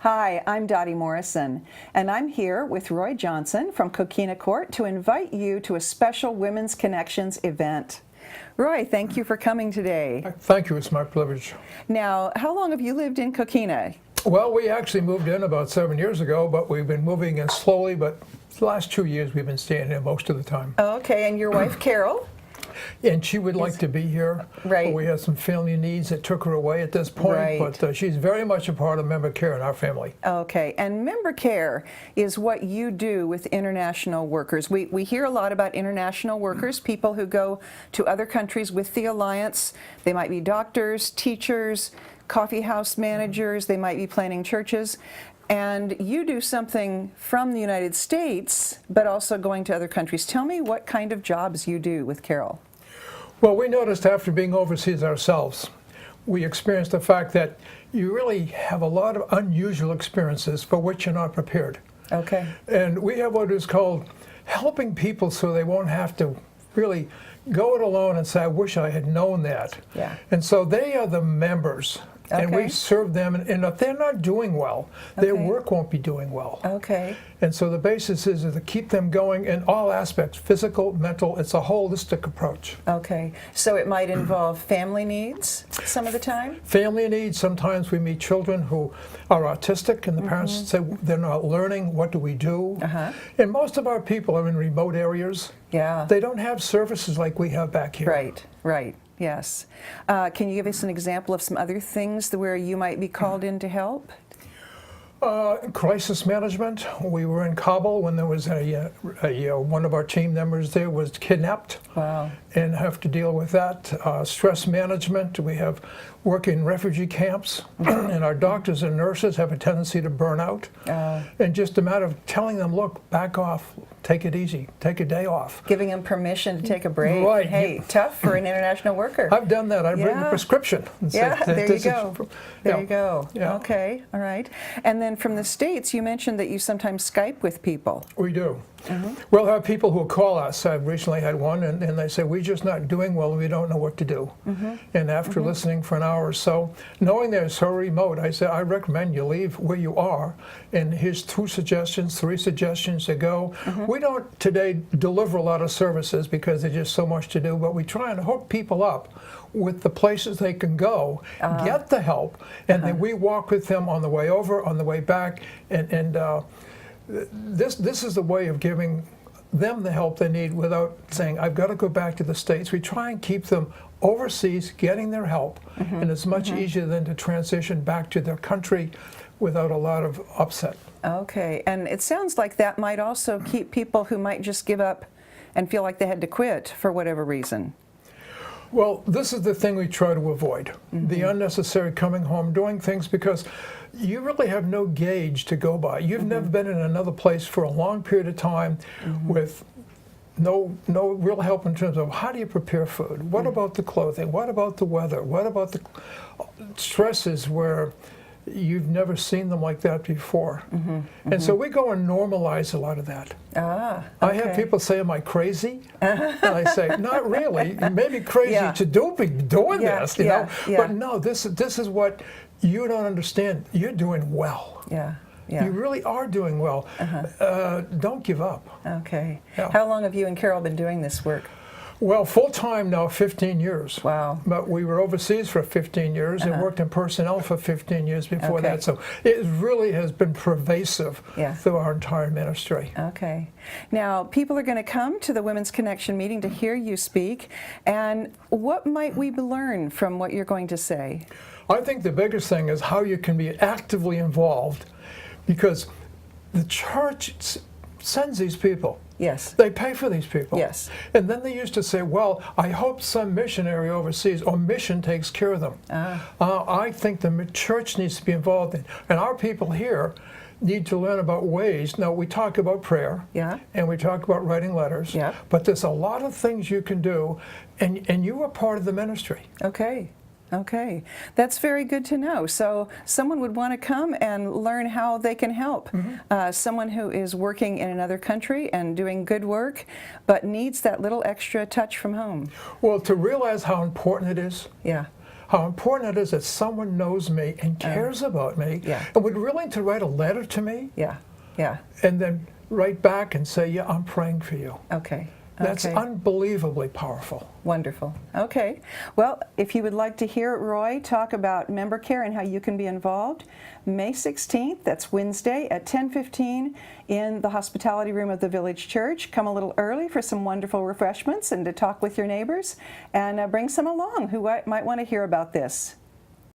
Hi, I'm Dotty Morrison, and I'm here with Roy Johnston from Coquina Court to invite you to a special Women's Connections event. Roy, thank you for coming today. Thank you, it's my privilege. Now, how long have you lived in Coquina? Well, we actually moved in about 7 years ago, but we've been moving in slowly, but the last 2 years we've been staying here most of the time. Okay, and your wife, Carol? And she would like to be here. Right. But we had some family needs that took her away at this point, Right. but she's very much a part of member care in our family. Okay, and member care is what you do with international workers. We hear a lot about international workers, people who go to other countries with the Alliance. They might be doctors, teachers, coffee house managers, they might be planning churches. And you do something from the United States, but also going to other countries. Tell me what kind of jobs you do with Carol. Well, we noticed after being overseas ourselves, we experienced the fact that you really have a lot of unusual experiences for which you're not prepared. Okay. And we have what is called helping people so they won't have to really go it alone and say, I wish I had known that. Yeah. And so they are the members. And Okay. we serve them, and if they're not doing well, their Okay. work won't be doing well. Okay. And so the basis is to keep them going in all aspects, physical, mental. It's a holistic approach. Okay. So it might involve family needs some of the time? Family needs, sometimes we meet children who are autistic, and the parents say they're not learning, what do we do? Uh-huh. And most of our people are in remote areas. Yeah. They don't have services like we have back here. Right, right, yes. Can you give us an example of some other things where you might be called in to help? Crisis management. We were in Kabul when there was one of our team members there was kidnapped. Wow. And have to deal with that. Stress management. We have work in refugee camps, and our doctors and nurses have a tendency to burn out. And just a matter of telling them, look, back off, take it easy, take a day off. Giving them permission to take a break. Right. Hey, tough for an international worker. I've done that. I've written a Yeah. prescription. And Yeah, said, there you "This is go. for-" There Yeah. you go. Yeah. Okay, all right. And then from the States, you mentioned that you sometimes Skype with people. We do. We'll have people who call us. I've recently had one, and they say, we're just not doing well, and we don't know what to do. And after listening for an hour or so, knowing they're so remote, I say, I recommend you leave where you are, and here's 2 suggestions, 3 suggestions to go. We don't today deliver a lot of services because there's just so much to do, but we try and hook people up with the places they can go, get the help, and then we walk with them on the way over, on the way back, and this is the way of giving them the help they need without saying, I've got to go back to the States. We try and keep them overseas getting their help, and it's much easier than to transition back to their country without a lot of upset. Okay, and it sounds like that might also keep people who might just give up and feel like they had to quit for whatever reason. Well, this is the thing we try to avoid, the unnecessary coming home, doing things because you really have no gauge to go by. You've never been in another place for a long period of time with no real help in terms of how do you prepare food? What about the clothing? What about the weather? What about the stresses where you've never seen them like that before? And so we go and normalize a lot of that. Okay. I have people say, am I crazy? And I say, not really. You may be crazy to be doing this, you know. But no, this is what you don't understand. You're doing well. Yeah. You really are doing well. Don't give up. Okay. Yeah. How long have you and Carol been doing this work? Well, full-time now, 15 years. Wow. But we were overseas for 15 years and worked in personnel for 15 years before Okay. that. So it really has been pervasive Yeah. through our entire ministry. Okay. Now, people are going to come to the Women's Connection meeting to hear you speak. And what might we learn from what you're going to say? I think the biggest thing is how you can be actively involved, because the church sends these people. Yes. They pay for these people. Yes. And then they used to say, well, I hope some missionary overseas or mission takes care of them. I think the church needs to be involved in. And our people here need to learn about ways. Now, we talk about prayer. Yeah. And we talk about writing letters. Yeah. But there's a lot of things you can do. And you are part of the ministry. Okay. Okay, that's very good to know. So someone would want to come and learn how they can help. Someone who is working in another country and doing good work, but needs that little extra touch from home. Well, to realize how important it is, Yeah. how important it is that someone knows me and cares about me yeah. and would be willing to write a letter to me Yeah, yeah, and then write back and say, yeah, I'm praying for you. okay. That's okay. unbelievably powerful. Wonderful. Okay. Well, if you would like to hear Roy talk about member care and how you can be involved, May 16th, that's Wednesday at 10:15 in the hospitality room of the Village Church. Come a little early for some wonderful refreshments and to talk with your neighbors, and bring some along who might want to hear about this.